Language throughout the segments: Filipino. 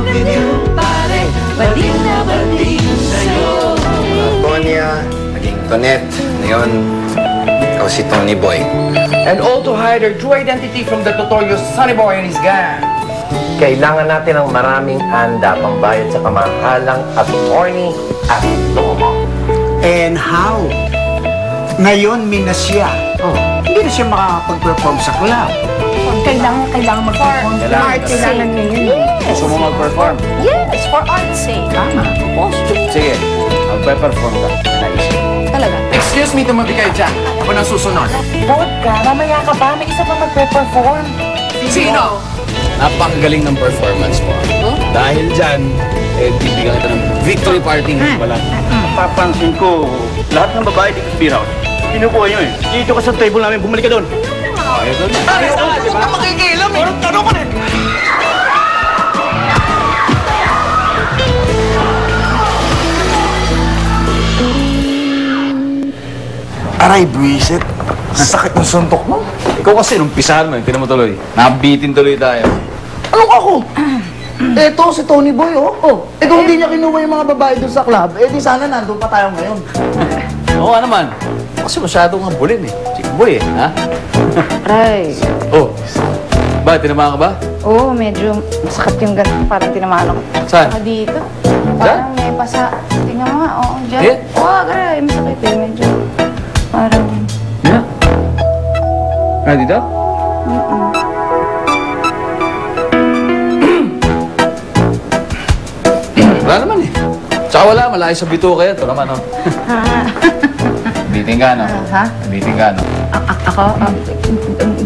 with you, pare. Baling na baling sa'yo. Tonya, naging Tonette. Ngayon, ikaw si Tony Boy. And all to hide their true identity from the notorious Sonny Boy and his gang. Kailangan natin ng maraming anda pambayad sa kamahalang attorney at lomo. And how? Ngayon, minas siya. Hindi na siya makakapag-perform sa club. Kailangan mag-perform. Kailangan ngayon. Gusto mo mag-perform? Yes, for art's sake. Tama. Supposed to. Sige, magpe-perform ka. Naisip. Talaga. Excuse me, tumabi kayo dyan. Ako nang susunod. Bawat ka, mamaya ka pa. May isa pa magpe-perform. Sino? Napakagaling ng performance mo. Dahil dyan, bibigyan kita ng victory party ng wala. Papansin ko, lahat ng babae dito sa beer house, kinukuha nyo eh. Dito ka sa table namin, bumalik ka doon. Ayaw doon na. Huwag ka makikilam eh. Ano ka rin? Aray, buwisit. Sakit ng suntok mo. Ikaw kasi, nung pisahan mo, tinan mo tuloy. Nabitin tuloy tayo. Anong ako? Eto, si Tony Boy, oh. Eh kung hindi niya kinuha yung mga babae doon sa club, eh di sana nandun pa tayo ngayon. Oo nga naman. Kasi masyadong nga bulin eh. Chick boy eh, ha? Aray. Oh. Ba, tinamaan ka ba? Oo, medyo masakit yung ganun. Parang tinamaan ako. Saan? Saka dito. Parang may pasa. Tingnan mo nga, oo, dyan. Eh? Oo, aray, masakit eh. Medyo parang... Yeah. Ah, dito? Wala naman eh. Tsaka wala, malayo sa bito kayo. Ito naman, oh. Biting ka, no? Ha? Biting ka, no? Ako?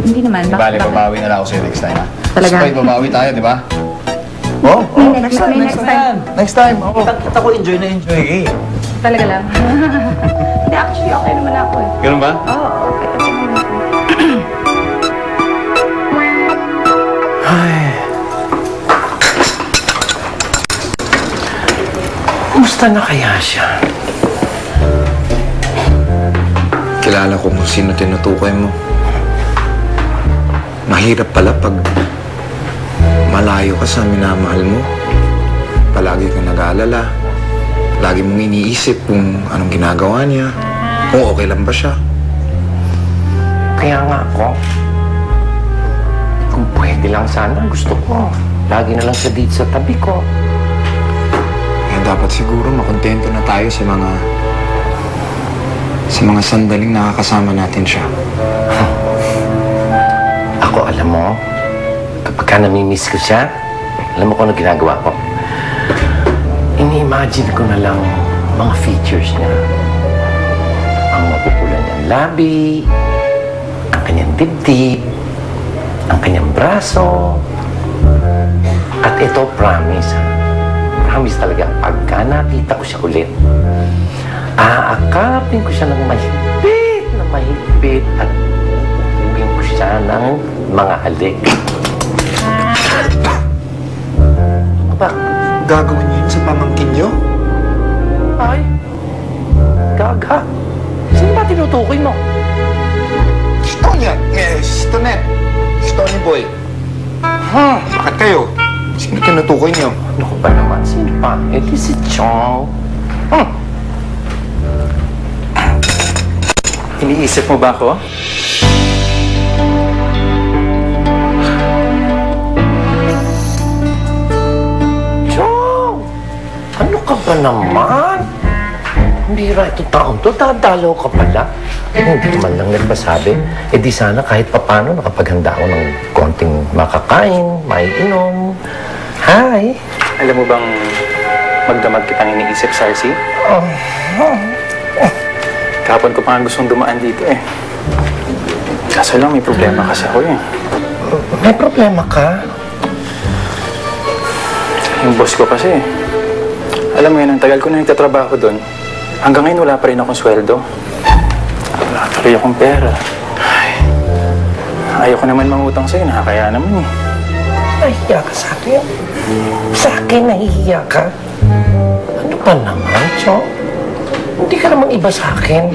Hindi naman. Di bale, babawi na lang ako sa'yo next time, ha? Talaga? Sabay, babawi tayo, di ba? Oh, May next time. next time, oh. Kita ko enjoy na enjoy eh. Talaga lang. Hindi, actually, okay naman ako eh. Ganun ba? Oo, okay naman ako. Kumusta na kaya siya? Kilala ko kung sino tinutukoy mo. Mahirap pala pag malayo ka sa minamahal mo. Palagi kang nag-aalala. Lagi mong iniisip kung anong ginagawa niya. Kung okay lang ba siya. Kaya nga ako, kung pwede lang sana, gusto ko. Lagi na lang siya dito sa tabi ko. Eh, dapat siguro makontento na tayo sa mga sandaling nakakasama natin siya. Ako, alam mo, kapag ka namimiss ko siya, alam mo kung ano ginagawa ko? Ini-imagine ko na lang mga features niya. Ang mapupula niyang labi, ang kanyang dibdib, ang kanyang braso. At ito, promise. Promise talaga, pagka nakita ko siya ulit, aakapin ko siya ng mahigpit at ibigin ko siya ng mga halik. Ba? Gagawin niyo yun sa pamangkin niyo? Ay, gaga. Sino ba tinutukoy mo? Si Tonya, si Tonette, si Tony Boy. Bakit kayo? Sino tinutukoy niyo? Ano ko ba naman? Sino pa? Eh, di si Chong. Iniisip mo ba ako? Chong! Ano ka ba naman? Hindi ra ito taon to. Dadalaw ka pala. Hindi man lang nagpasabi. Eh di sana kahit papano nakapaghanda ako ng konting makakain, maiinom. Hi! Alam mo bang magdamag kitang iniisip, Sarsi? Kahapon ko pa nga gustong dumaan dito eh. Kaso lang, may problema kasi ako eh. May problema ka? Yung boss ko kasi, alam mo yun, ang tagal ko na nagtatrabaho doon. Hanggang ngayon wala pa rin akong sweldo. Wala tuloy akong pera. Ay, ayoko naman mangutang sa'yo, nakakaya naman eh. Nahihiya ka sa akin? Sa akin nahihiya ka? Ano ba naman, Chong? Hindi ka namang iba sa akin.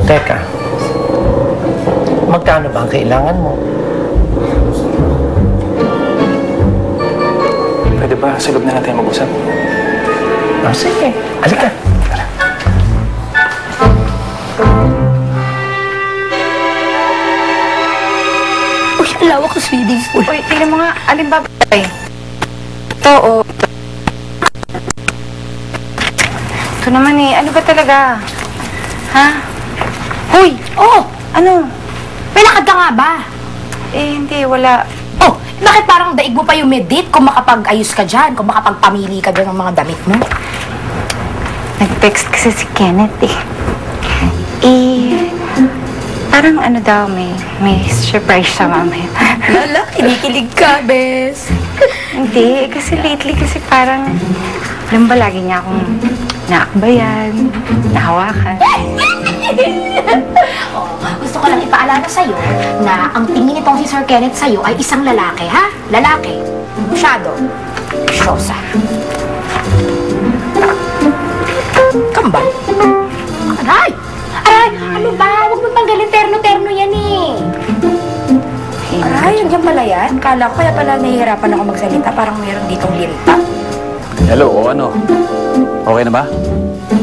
Teka, magkano ba ang kailangan mo? Pwede ba ba sa loob na natin mag-usap? Oh, sige. Halika. Uy, ang lawak ng swimming pool. Uy, tingnan mo nga, alin ba? Ito, oh. Ito naman eh, ano ba talaga? Ha? Hoy! Oh, Ano? may lakad ka nga ba? Eh, hindi, wala. Oh, bakit parang daig mo pa yung medit kung makapag-ayos ka dyan, kung makapagpamili ka dyan ng mga damit mo? Nag-text kasi si Kenneth eh. Eh, parang ano daw, may surprise siya mamaya. Lala, kinikilig ka, bes. Hindi, kasi lately kasi parang, alam ba, lagi niya akong naakbayan, nahawakan. Oh, gusto ko lang ipaalala sa'yo na ang tingin nitong si Sir Kenneth sa'yo ay isang lalaki, ha? Lalaki. Masyado. Shosa. Kambal. Aray! Aray! Ano ba? Huwag mo tanggalin terno-terno yan eh. Aray, hanggang pala yan. Kala ko kaya pala nahihirapan ako magsalita. Parang mayroon ditong linta. Hello, o ano? Okay na ba?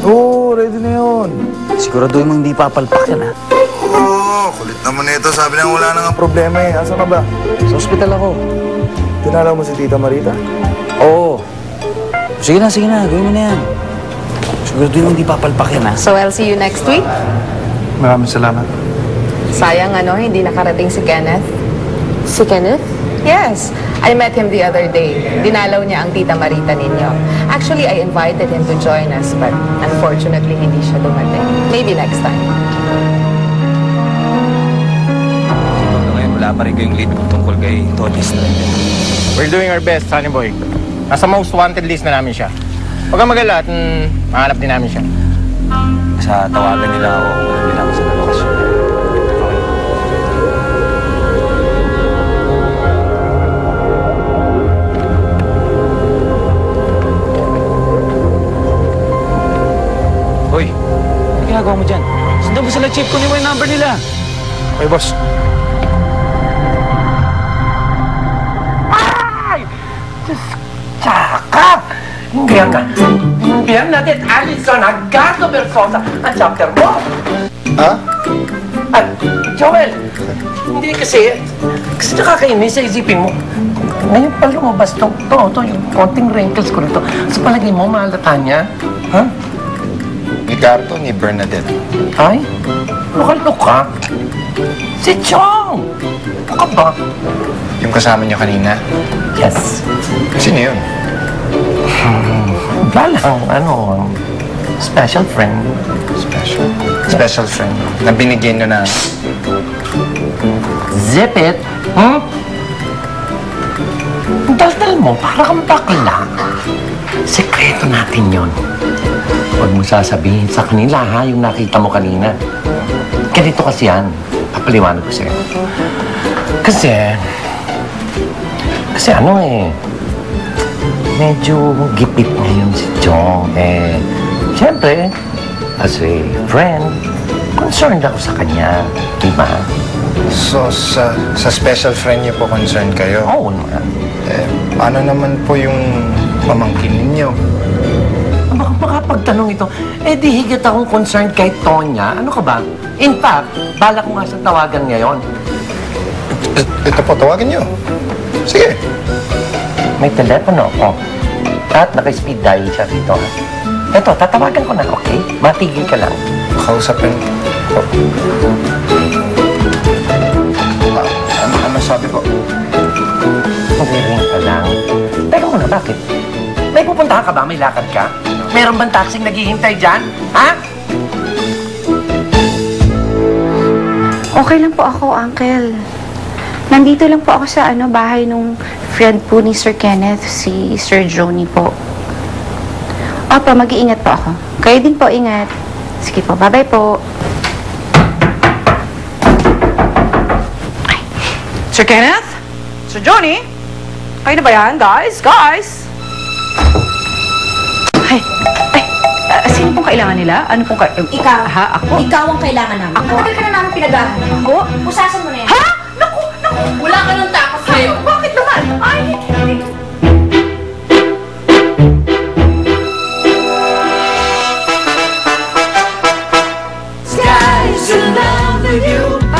Oo, ready na yun. Siguraduhin mong hindi papalpak yan, ha? Oo, kulit naman ito. Sabi na wala na nga problema eh. Asa ka ba? Sa ospital ako. Tinala mo si Tita Marita? Oo. Sige na, gawin mo na yan. Siguraduhin mong hindi papalpak yan, ha? So I'll see you next week. Maraming salamat. Sayang hindi nakarating si Kenneth. Si Kenneth? Yes, I met him the other day. Dinalaw niya ang tita Marita ninyo. Actually, I invited him to join us, but unfortunately, hindi siya dumating. Maybe next time. Hanggang ngayon, wala pa rin kayong lead tungkol kay Tony Strider. We're doing our best, Sunny Boy. Nasa most wanted list na namin siya. Huwag kang mag-alala at mahanap din namin siya. Sa tawagan nila ako kung alam nila ako sa lokasyon. Hoy, ano ginagawa mo dyan? Sundan mo sila, Chief. Kunin mo yung number nila. Okay, boss. Tsaka! Hindihan natin Alison Hagado Versosa ang chapter mo. Ha? At Joel, hindi kasi nakakainis sa isipin mo. Ngayon pa lumabas to yung konting wrinkles ko nito. Sa palagay mo, mahalata niya? Ha? Ni Carto, ni Bernadette. Ay, lokal-loka. Si Chong! Ito ka ba? Yung kasama niyo kanina. Yes. Sino yun? Walang, special friend. Special friend. Na binigyan nyo na... Zip it. Hmm? Ang daldal mo, para kang bakla. Sekreto natin yon. Huwag mo sasabihin sa kanila, ha, yung nakita mo kanina. Ganito kasi yan. Papaliwanag ko sa'yo. Kasi medyo gipit ngayon si Chong. Siyempre, as a friend, concerned ako sa kanya. Diba? So, sa special friend niyo po concerned kayo? Oo naman. Paano naman po yung pamangkin ninyo? Baka makapagtanong ito, di higit akong concerned kay Tonya. Ano ka ba? In fact, balak ko nga sa tawagan ngayon. Ito po, tawagin niyo. Sige. May telepono ako. At naka-speed dial siya rito. Eto, tatawagan ko na, okay? Matigil ka lang. Kausapin. Ano sabi po? Mag-ring pa lang. Teka muna, bakit? May pupuntahan ka ba? May lakad ka? Meron bang taxing naghihintay dyan? Ha? Okay lang po ako, Uncle. Nandito lang po ako sa bahay nung friend po ni Sir Kenneth, si Sir Joni po. Opo, mag-iingat po ako. Kayo din po, ingat. Sige po, bye-bye po. Ay. Sir Kenneth? Sir Johnny? Kayo na ba yan, guys? Guys! Sino pong kailangan nila? Ano pong Ikaw. Ha? Ako? Ikaw ang kailangan namin. Ako? Matagal ka na namin pinag-ahalan. Ako? Usasan mo na yan. Ha? Naku! Wala ka ng takot ngayon. Bakit naman? Ay, with you.